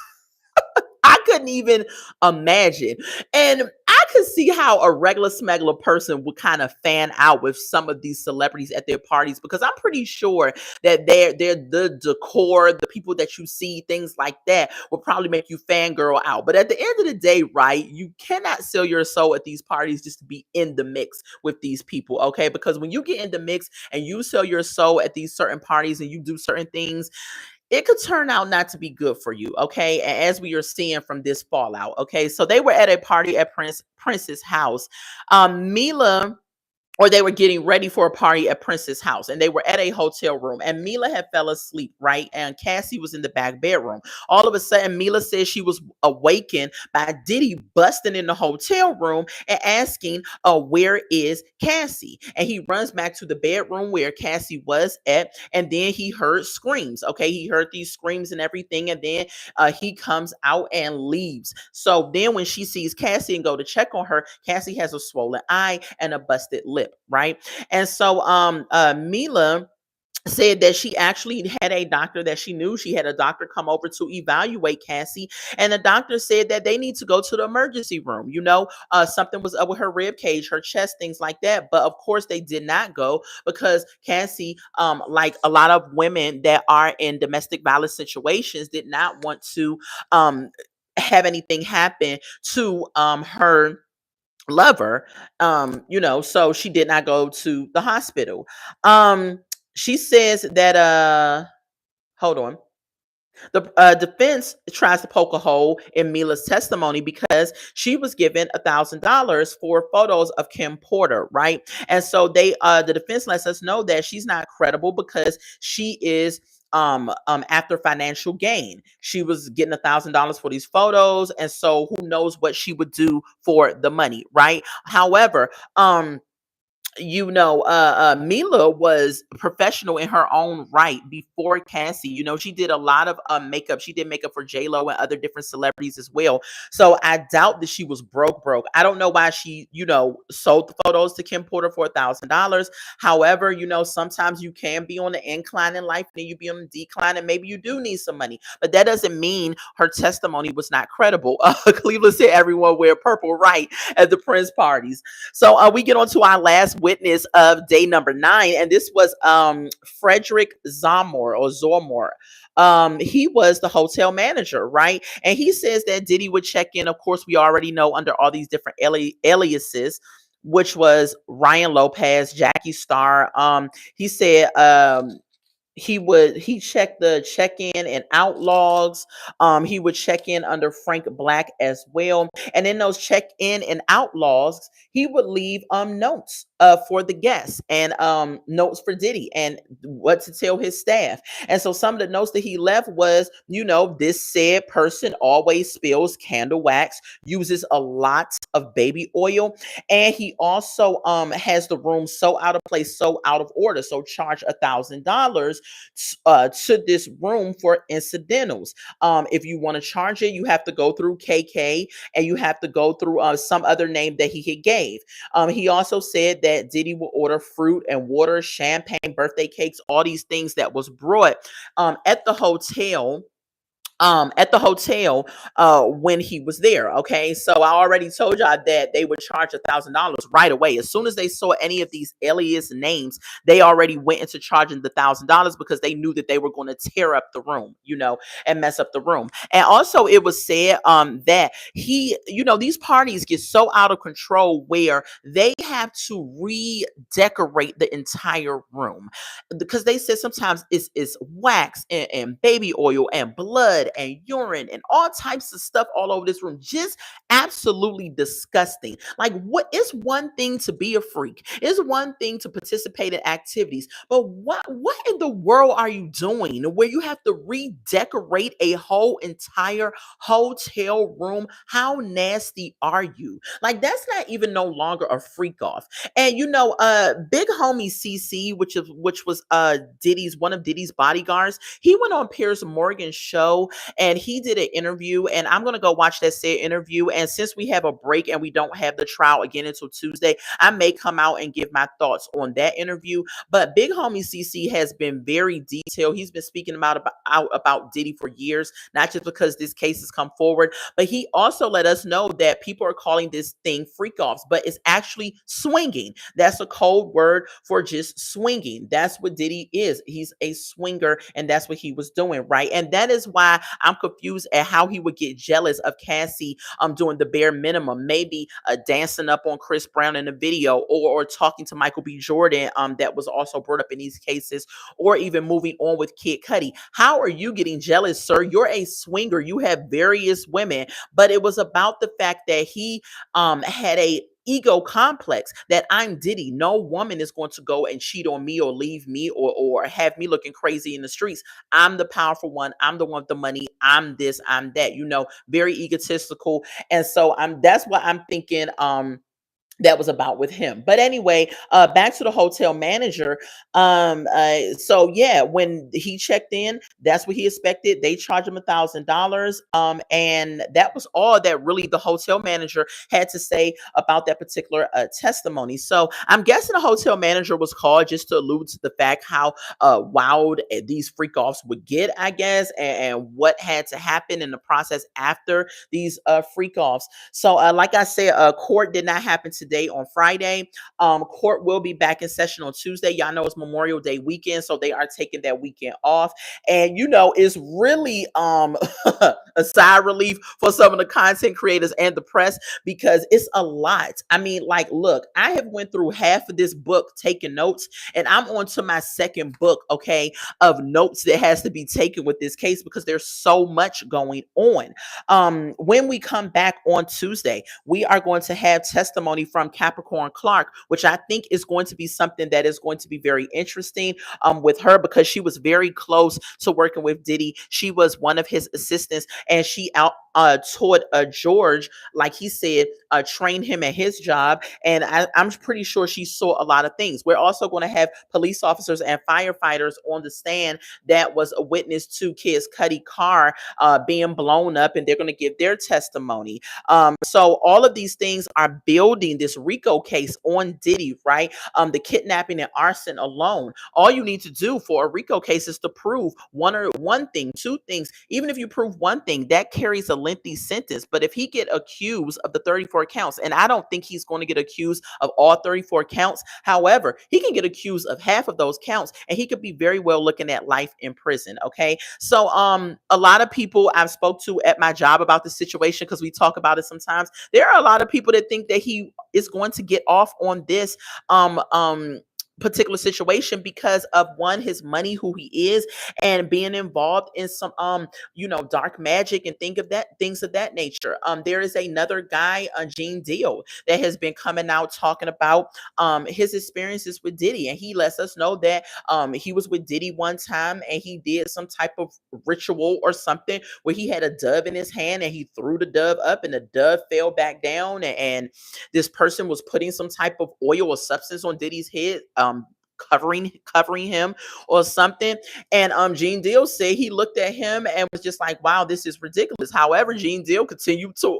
I couldn't even imagine. And I could see how a regular smuggler person would kind of fan out with some of these celebrities at their parties, because I'm pretty sure that they're the decor, the people that you see, things like that will probably make you fangirl out. But at the end of the day, right, you cannot sell your soul at these parties just to be in the mix with these people, okay? Because when you get in the mix and you sell your soul at these certain parties and you do certain things, it could turn out not to be good for you, okay? And as we are seeing from this fallout, okay? So they were at a party at Prince's house. Mila, or they were getting ready for a party at Prince's house, and they were at a hotel room, and Mila had fell asleep, right? And Cassie was in the back bedroom. All of a sudden, Mila says she was awakened by Diddy busting in the hotel room and asking, where is Cassie? And he runs back to the bedroom where Cassie was at, and then he heard screams, okay? He heard these screams and everything, and then he comes out and leaves. So then when she sees Cassie and go to check on her, Cassie has a swollen eye and a busted lip, right? And so Mila said that she actually had a doctor that she knew. She had a doctor come over to evaluate Cassie, and the doctor said that they need to go to the emergency room. Something was up with her rib cage, her chest, things like that. But of course, they did not go because Cassie, like a lot of women that are in domestic violence situations, did not want to have anything happen to her lover. So she did not go to the hospital. She says that hold on. The defense tries to poke a hole in Mila's testimony because she was given $1,000 for photos of Kim Porter, right? And so the defense lets us know that she's not credible because she is after financial gain. She was getting $1,000 for these photos, and so who knows what she would do for the money, right? However, Mila was professional in her own right before Cassie. She did a lot of makeup. She did makeup for J-Lo and other different celebrities as well. So I doubt that she was broke. I don't know why she, sold the photos to Kim Porter for $1,000. However, sometimes you can be on the incline in life and you be on the decline, and maybe you do need some money. But that doesn't mean her testimony was not credible. Cleveland said everyone wear purple, right, at the Prince parties. So we get on to our last witness of day number 9, and this was Frederick Zormor. He was the hotel manager, right? And he says that Diddy would check in. Of course, we already know under all these different aliases, which was Ryan Lopez, Jackie Star. He said he checked the check-in and out logs. He would check in under Frank Black as well, and in those check-in and out logs he would leave notes for the guests, and notes for Diddy and what to tell his staff. And so some of the notes that he left was, this said person always spills candle wax, uses a lot of baby oil, and he also has the room so out of place, so out of order. So charge $1,000 to this room for incidentals. If you want to charge it, you have to go through KK, and you have to go through some other name that he had gave. He also said that Diddy will order fruit and water, champagne, birthday cakes, all these things that was brought at the hotel, when he was there. Okay, so I already told y'all that they would charge $1,000 right away as soon as they saw any of these alias names. They already went into charging the $1,000 because they knew that they were going to tear up the room, and mess up the room. And also it was said that these parties get so out of control where they have to redecorate the entire room, because they said sometimes it's wax and baby oil and blood and urine and all types of stuff all over this room. Just absolutely disgusting. Like, it's one thing to be a freak. It's one thing to participate in activities, but what in the world are you doing where you have to redecorate a whole entire hotel room? How nasty are you? Like, that's not even no longer a freak off. And big homie CC, which was Diddy's one of Diddy's bodyguards, he went on Piers Morgan's show and he did an interview, and I'm gonna go watch that said interview. And since we have a break and we don't have the trial again until Tuesday, I may come out and give my thoughts on that interview. But big homie CC has been very detailed. He's been speaking about Diddy for years, not just because this case has come forward, but he also let us know that people are calling this thing freak offs, but it's actually swinging. That's a code word for just swinging. That's what Diddy is. He's a swinger, and that's what he was doing, right? And that is why I'm confused at how he would get jealous of Cassie doing the bare minimum, maybe dancing up on Chris Brown in a video, or talking to Michael B. Jordan, that was also brought up in these cases, or even moving on with Kid Cudi. How are you getting jealous, sir? You're a swinger. You have various women, but it was about the fact that he had a ego complex that I'm Diddy. No woman is going to go and cheat on me or leave me or have me looking crazy in the streets. I'm the powerful one. I'm the one with the money. I'm this, I'm that, very egotistical. And so that's what I'm thinking that was about with him. But anyway, back to the hotel manager. So yeah, when he checked in, that's what he expected. They charged him $1,000. And that was all that really the hotel manager had to say about that particular testimony. So I'm guessing the hotel manager was called just to allude to the fact how wild these freak offs would get, I guess, and what had to happen in the process after these freak offs. So like I said, court did not happen today on Friday. Court will be back in session on Tuesday. Y'all know it's Memorial Day weekend, so they are taking that weekend off. And it's really a sigh of relief for some of the content creators and the press, because it's a lot. I mean, like, look, I have went through half of this book taking notes, and I'm on to my second book, okay, of notes that has to be taken with this case, because there's so much going on. When we come back on Tuesday, we are going to have testimony from Capricorn Clark, which I think is going to be something that is going to be very interesting with her, because she was very close to working with Diddy. She was one of his assistants, and she taught George, like he said, trained him at his job. And I'm pretty sure she saw a lot of things. We're also going to have police officers and firefighters on the stand that was a witness to Kid Cudi car being blown up, and they're going to give their testimony. So all of these things are building this RICO case on Diddy, right? The kidnapping and arson alone. All you need to do for a RICO case is to prove one thing, two things. Even if you prove one thing, that carries a lengthy sentence. But if he get accused of the 34 counts, and I don't think he's going to get accused of all 34 counts. However, he can get accused of half of those counts, and he could be very well looking at life in prison. Okay. So a lot of people I've spoke to at my job about the situation, because we talk about it sometimes, there are a lot of people that think that he is going to get off on this particular situation because of one, his money, who he is, and being involved in some dark magic and things of that nature. There is another guy, Gene Deal, that has been coming out talking about his experiences with Diddy, and he lets us know that he was with Diddy one time and he did some type of ritual or something where he had a dove in his hand and he threw the dove up and the dove fell back down, and this person was putting some type of oil or substance on Diddy's head, covering him or something. And Gene Deal said he looked at him and was just like, wow, this is ridiculous. However, Gene Deal continued to,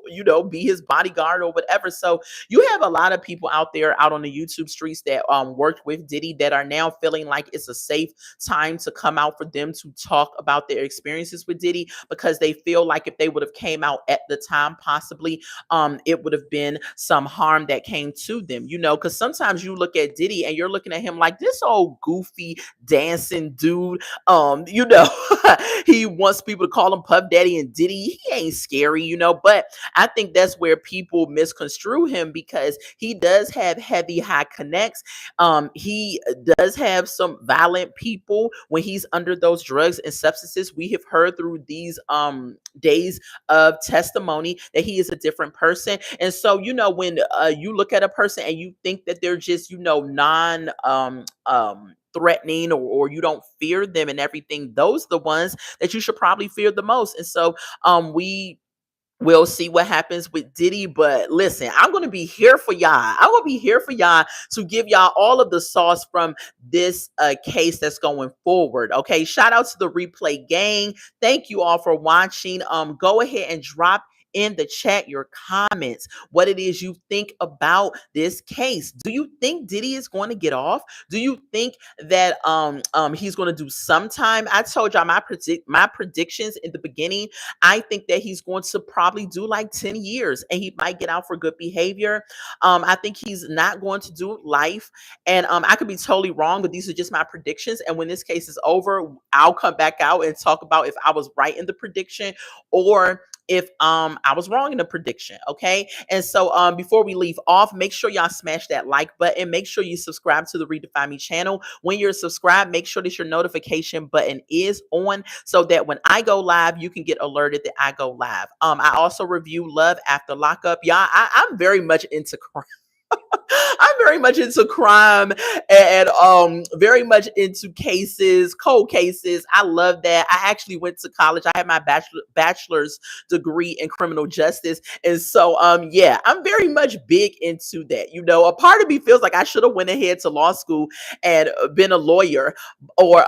be his bodyguard or whatever. So you have a lot of people out there out on the YouTube streets that worked with Diddy that are now feeling like it's a safe time to come out for them to talk about their experiences with Diddy, because they feel like if they would have came out at the time, possibly it would have been some harm that came to them, because sometimes you look at Diddy and you're looking at him like this old goofy dancing dude. He wants people to call him Puff Daddy and Diddy. He ain't scary, but I think that's where people misconstrue him, because he does have heavy high connects. He does have some violent people when he's under those drugs and substances. We have heard through these days of testimony that he is a different person. And so, when you look at a person and you think that they're just, non threatening, or you don't fear them and everything, those are the ones that you should probably fear the most. And so we'll see what happens with Diddy. But listen, I'm going to be here for y'all. I'm going to be here for y'all to give y'all all of the sauce from this case that's going forward. Okay. Shout out to the Replay gang. Thank you all for watching. Go ahead and drop in the chat your comments, what it is you think about this case. Do you think Diddy is going to get off? Do you think that he's going to do some time? I told y'all my predictions in the beginning. I think that he's going to probably do like 10 years and he might get out for good behavior. I think he's not going to do life. And I could be totally wrong, but these are just my predictions. And when this case is over, I'll come back out and talk about if I was right in the prediction or if I was wrong in the prediction. Okay. And so before we leave off, make sure y'all smash that like button. Make sure you subscribe to the Redefine Me channel. When you're subscribed, make sure that your notification button is on so that when I go live, you can get alerted that I go live. I also review Love After Lockup. Y'all, I'm very much into crime. I'm very much into crime and very much into cases, cold cases. I love that. I actually went to college. I had my bachelor's degree in criminal justice. And so yeah, I'm very much big into that. A part of me feels like I should have went ahead to law school and been a lawyer or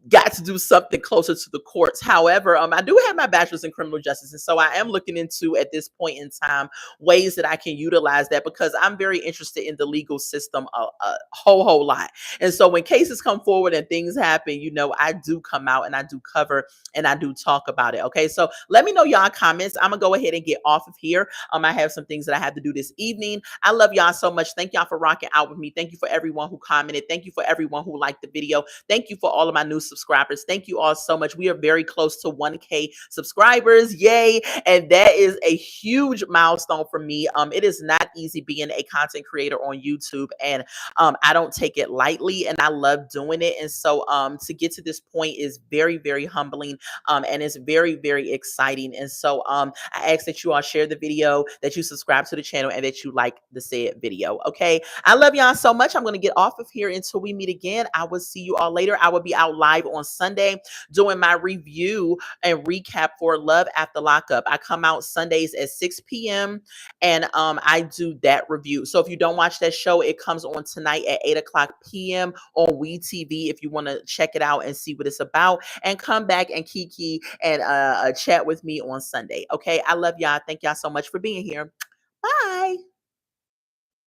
got to do something closer to the courts. However, I do have my bachelor's in criminal justice. And so I am looking into, at this point in time, ways that I can utilize that, because I'm very interested in the legal system a whole lot. And so when cases come forward and things happen, I do come out and I do cover and I do talk about it. Okay. So let me know y'all comments. I'm gonna go ahead and get off of here. I have some things that I have to do this evening. I love y'all so much. Thank y'all for rocking out with me. Thank you for everyone who commented. Thank you for everyone who liked the video. Thank you for all of my new subscribers. Thank you all so much. We are very close to 1K subscribers. Yay. And that is a huge milestone for me. It is not easy being a content creator on YouTube, and I don't take it lightly, and I love doing it. And so to get to this point is very, very humbling, and it's very, very exciting. And so I ask that you all share the video, that you subscribe to the channel, and that you like the said video. Okay, I love y'all so much. I'm going to get off of here until we meet again. I will see you all later. I will be out live on Sunday doing my review and recap for Love After Lockup. I come out Sundays at 6 p.m. and I do that review. So if you don't watch that show, it comes on tonight at 8 o'clock p.m. on WeTV if you want to check it out and see what it's about, and come back and kiki and chat with me on Sunday. Okay, I love y'all. Thank y'all so much for being here. Bye.